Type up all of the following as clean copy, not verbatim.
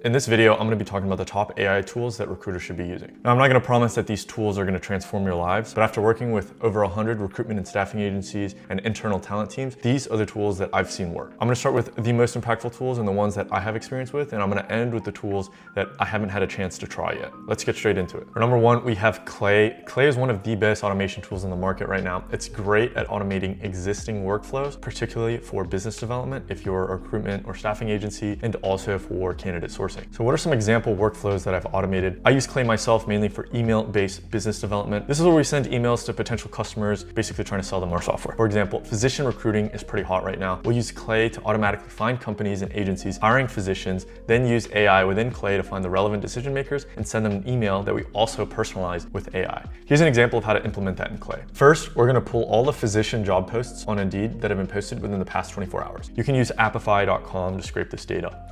In this video, I'm going to be talking about the top AI tools that recruiters should be using. Now, I'm not going to promise that these tools are going to transform your lives, but after working with over 100 recruitment and staffing agencies and internal talent teams, these are the tools that I've seen work. I'm going to start with the most impactful tools and the ones that I have experience with, and I'm going to end with the tools that I haven't had a chance to try yet. Let's get straight into it. For number one, we have Clay. Clay is one of the best automation tools in the market right now. It's great at automating existing workflows, particularly for business development, if you're a recruitment or staffing agency, and also for candidate sourcing. So what are some example workflows that I've automated? I use Clay myself mainly for email-based business development. This is where we send emails to potential customers, basically trying to sell them our software. For example, physician recruiting is pretty hot right now. We'll use Clay to automatically find companies and agencies hiring physicians, then use AI within Clay to find the relevant decision makers and send them an email that we also personalize with AI. Here's an example of how to implement that in Clay. First, we're gonna pull all the physician job posts on Indeed that have been posted within the past 24 hours. You can use Appify.com to scrape this data.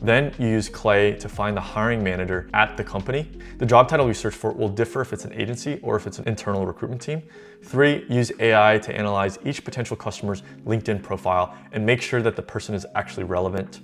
Then you use Clay to find the hiring manager at the company. The job title you search for will differ if it's an agency or if it's an internal recruitment team. 3, use AI to analyze each potential customer's LinkedIn profile and make sure that the person is actually relevant.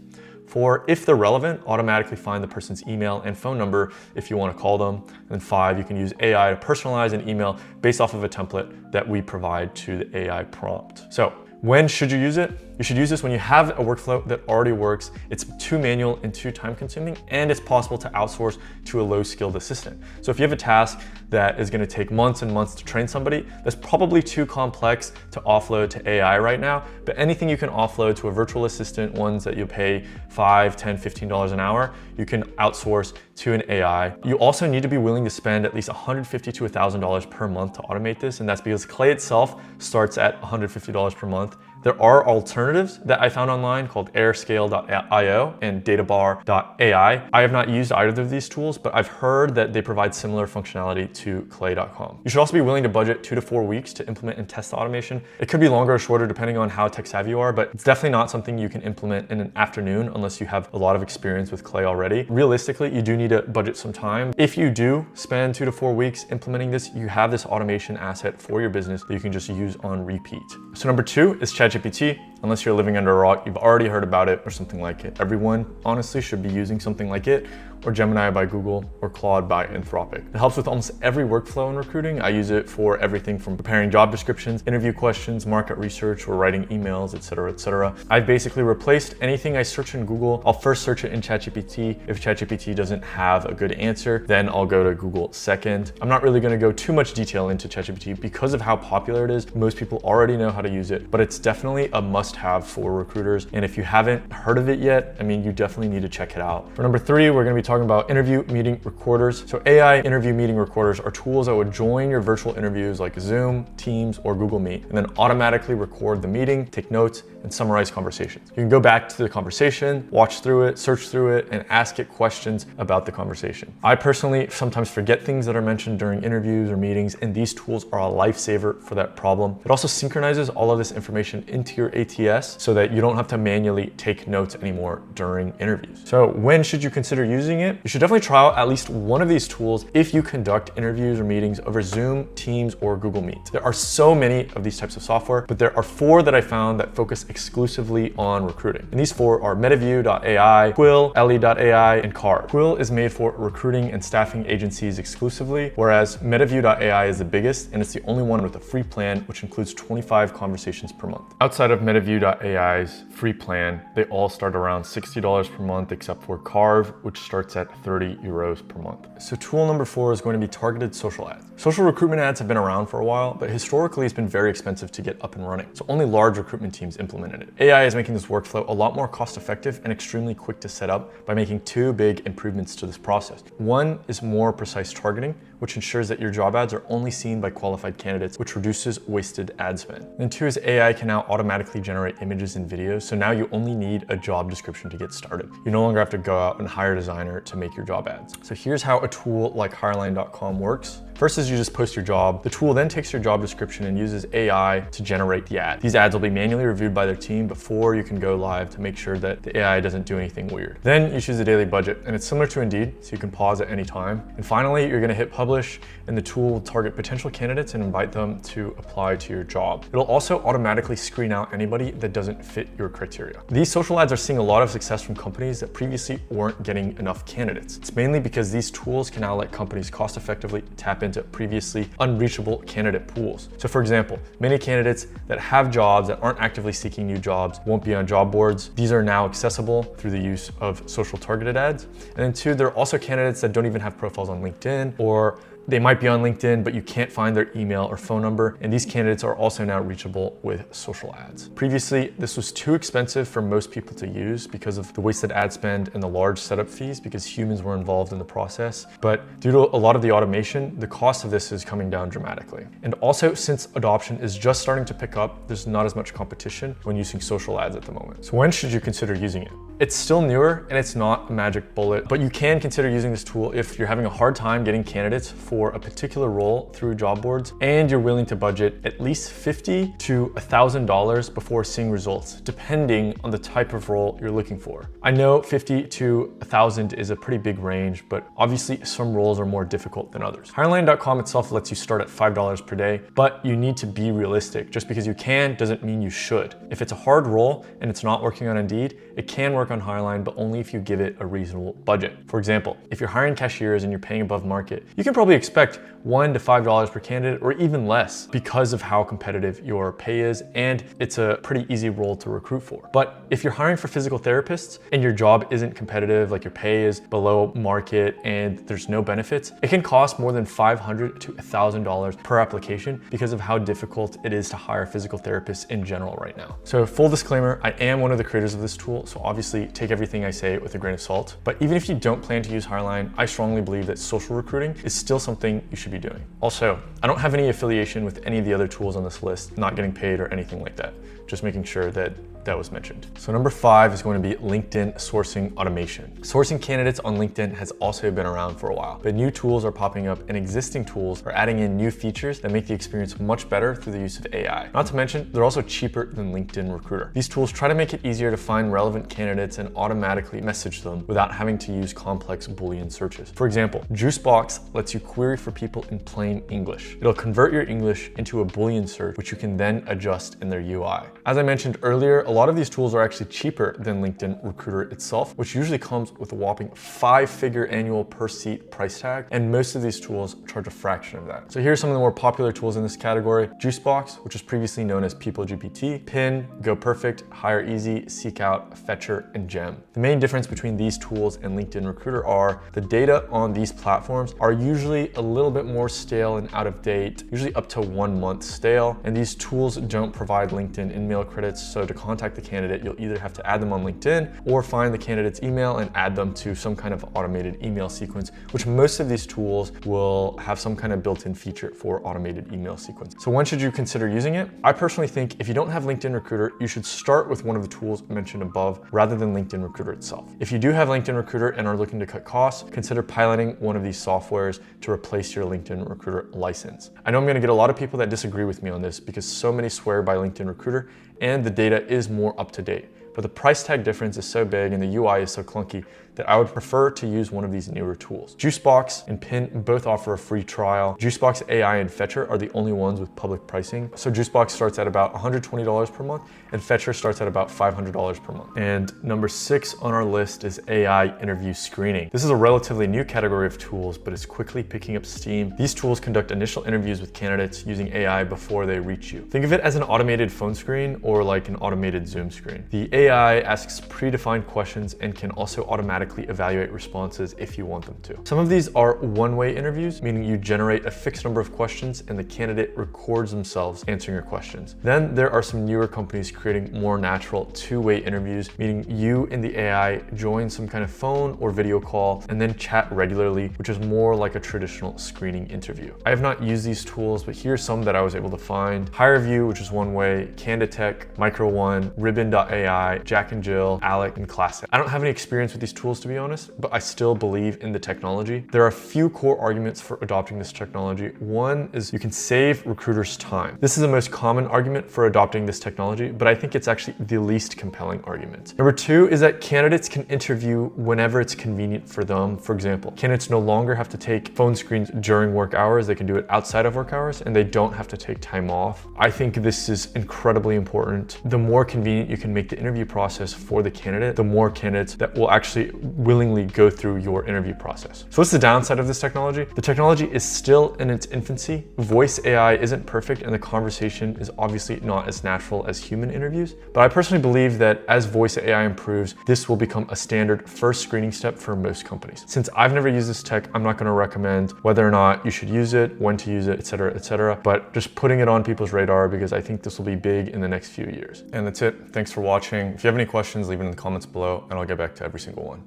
4, if they're relevant, automatically find the person's email and phone number if you want to call them. And 5, you can use AI to personalize an email based off of a template that we provide to the AI prompt. So when should you use it? You should use this when you have a workflow that already works, it's too manual and too time consuming, and it's possible to outsource to a low skilled assistant. So if you have a task that is gonna take months and months to train somebody, that's probably too complex to offload to AI right now, but anything you can offload to a virtual assistant, ones that you pay $5, $10, $15 an hour, you can outsource to an AI. You also need to be willing to spend at least $150 to $1,000 per month to automate this, and that's because Clay itself starts at $150 per month. There are alternatives that I found online called airscale.io and databar.ai. I have not used either of these tools, but I've heard that they provide similar functionality to clay.com. You should also be willing to budget 2 to 4 weeks to implement and test the automation. It could be longer or shorter depending on how tech savvy you are, but it's definitely not something you can implement in an afternoon unless you have a lot of experience with Clay already. Realistically, you do need to budget some time. If you do spend 2 to 4 weeks implementing this, you have this automation asset for your business that you can just use on repeat. So number 2 is ChatGPT. Unless you're living under a rock, you've already heard about it or something like it. Everyone honestly should be using something like it, or Gemini by Google, or Claude by Anthropic. It helps with almost every workflow in recruiting. I use it for everything from preparing job descriptions, interview questions, market research, or writing emails, etc., etc. I've basically replaced anything I search in Google. I'll first search it in ChatGPT. If ChatGPT doesn't have a good answer, then I'll go to Google second. I'm not really gonna go too much detail into ChatGPT because of how popular it is. Most people already know how to use it, but it's definitely a must-have for recruiters. And if you haven't heard of it yet, I mean, you definitely need to check it out. For number 3, we're gonna be talking about interview meeting recorders. So AI interview meeting recorders are tools that would join your virtual interviews like Zoom, Teams, or Google Meet, and then automatically record the meeting, take notes, and summarize conversations. You can go back to the conversation, watch through it, search through it, and ask it questions about the conversation. I personally sometimes forget things that are mentioned during interviews or meetings, and these tools are a lifesaver for that problem. It also synchronizes all of this information into your ATS so that you don't have to manually take notes anymore during interviews. So when should you consider using it? You should definitely try out at least one of these tools if you conduct interviews or meetings over Zoom, Teams, or Google Meet. There are so many of these types of software, but there are 4 that I found that focus exclusively on recruiting. And these 4 are MetaView.ai, Quill, Ellie.ai, and Card. Quill is made for recruiting and staffing agencies exclusively, whereas MetaView.ai is the biggest, and it's the only one with a free plan, which includes 25 conversations per month. Outside of MetaView.ai's free plan, they all start around $60 per month, except for Carve, which starts at 30 euros per month. So tool number 4 is going to be targeted social ads. Social recruitment ads have been around for a while, but historically it's been very expensive to get up and running. So only large recruitment teams implemented it. AI is making this workflow a lot more cost effective and extremely quick to set up by making 2 big improvements to this process. One is more precise targeting, which ensures that your job ads are only seen by qualified candidates, which reduces wasted ad spend. And 2 is AI can now automatically generate images and videos, so now you only need a job description to get started. You no longer have to go out and hire a designer to make your job ads. So here's how a tool like Hireline.com works. First is you just post your job. The tool then takes your job description and uses AI to generate the ad. These ads will be manually reviewed by their team before you can go live to make sure that the AI doesn't do anything weird. Then you choose a daily budget, and it's similar to Indeed, so you can pause at any time. And finally, you're gonna hit publish, and the tool will target potential candidates and invite them to apply to your job. It'll also automatically screen out anybody that doesn't fit your criteria. These social ads are seeing a lot of success from companies that previously weren't getting enough candidates. It's mainly because these tools can now let companies cost effectively tap into previously unreachable candidate pools. So for example, many candidates that have jobs that aren't actively seeking new jobs won't be on job boards. These are now accessible through the use of social targeted ads. And then two, there are also candidates that don't even have profiles on LinkedIn, or they might be on LinkedIn, but you can't find their email or phone number. And these candidates are also now reachable with social ads. Previously, this was too expensive for most people to use because of the wasted ad spend and the large setup fees because humans were involved in the process. But due to a lot of the automation, the cost of this is coming down dramatically. And also, since adoption is just starting to pick up, there's not as much competition when using social ads at the moment. So when should you consider using it? It's still newer and it's not a magic bullet, but you can consider using this tool if you're having a hard time getting candidates for a particular role through job boards and you're willing to budget at least $50 to $1,000 before seeing results, depending on the type of role you're looking for. I know 50 to 1,000 is a pretty big range, but obviously some roles are more difficult than others. Hireline.com itself lets you start at $5 per day, but you need to be realistic. Just because you can doesn't mean you should. If it's a hard role and it's not working on Indeed, it can work on Hireline, but only if you give it a reasonable budget. For example, if you're hiring cashiers and you're paying above market, you can probably expect $1 to $5 per candidate or even less because of how competitive your pay is, and it's a pretty easy role to recruit for. But if you're hiring for physical therapists and your job isn't competitive, like your pay is below market and there's no benefits, it can cost more than $500 to $1,000 per application because of how difficult it is to hire physical therapists in general right now. So full disclaimer, I am one of the creators of this tool, so obviously take everything I say with a grain of salt. But even if you don't plan to use Hireline, I strongly believe that social recruiting is still something you should be doing. Also, I don't have any affiliation with any of the other tools on this list, not getting paid or anything like that. Just making sure that was mentioned. So number 5 is going to be LinkedIn sourcing automation. Sourcing candidates on LinkedIn has also been around for a while, but new tools are popping up and existing tools are adding in new features that make the experience much better through the use of AI. Not to mention, they're also cheaper than LinkedIn Recruiter. These tools try to make it easier to find relevant candidates and automatically message them without having to use complex Boolean searches. For example, Juicebox lets you query for people in plain English. It'll convert your English into a Boolean search, which you can then adjust in their UI. As I mentioned earlier, a lot of these tools are actually cheaper than LinkedIn Recruiter itself, which usually comes with a whopping 5-figure annual per seat price tag, and most of these tools charge a fraction of that. So here are some of the more popular tools in this category: Juicebox, which was previously known as PeopleGPT, Pin, GoPerfect, Hire Easy, Seekout, Fetcher, and Gem. The main difference between these tools and LinkedIn Recruiter are the data on these platforms are usually a little bit more stale and out of date, usually up to 1 month stale, and these tools don't provide LinkedIn in-mail credits, so to contact the candidate, you'll either have to add them on LinkedIn or find the candidate's email and add them to some kind of automated email sequence, which most of these tools will have some kind of built-in feature for automated email sequence. So when should you consider using it? I personally think if you don't have LinkedIn Recruiter, you should start with one of the tools mentioned above rather than LinkedIn Recruiter itself. If you do have LinkedIn Recruiter and are looking to cut costs, consider piloting one of these softwares to replace your LinkedIn Recruiter license. I know I'm gonna get a lot of people that disagree with me on this because so many swear by LinkedIn Recruiter and the data is more up to date. But the price tag difference is so big and the UI is so clunky that I would prefer to use one of these newer tools. Juicebox and Pin both offer a free trial. Juicebox AI and Fetcher are the only ones with public pricing. So Juicebox starts at about $120 per month and Fetcher starts at about $500 per month. And number 6 on our list is AI interview screening. This is a relatively new category of tools, but it's quickly picking up steam. These tools conduct initial interviews with candidates using AI before they reach you. Think of it as an automated phone screen or like an automated Zoom screen. The AI asks predefined questions and can also automatically evaluate responses if you want them to. Some of these are one-way interviews, meaning you generate a fixed number of questions and the candidate records themselves answering your questions. Then there are some newer companies creating more natural two-way interviews, meaning you and the AI join some kind of phone or video call and then chat regularly, which is more like a traditional screening interview. I have not used these tools, but here's some that I was able to find: HireVue, which is one way, Canditech, Micro One, Ribbon.ai, Jack and Jill, Alec, and Classic. I don't have any experience with these tools, tools, to be honest, but I still believe in the technology. There are a few core arguments for adopting this technology. One is you can save recruiters time. This is the most common argument for adopting this technology, but I think it's actually the least compelling argument. Number two is that candidates can interview whenever it's convenient for them. For example, candidates no longer have to take phone screens during work hours. They can do it outside of work hours, and they don't have to take time off. I think this is incredibly important. The more convenient you can make the interview process for the candidate, the more candidates that will actually willingly go through your interview process. So what's the downside of this technology? The technology is still in its infancy. Voice AI isn't perfect, and the conversation is obviously not as natural as human interviews. But I personally believe that as voice AI improves, this will become a standard first screening step for most companies. Since I've never used this tech, I'm not going to recommend whether or not you should use it, when to use it, etc., but just putting it on people's radar because I think this will be big in the next few years. And that's it. Thanks for watching. If you have any questions, leave it in the comments below and I'll get back to every single one.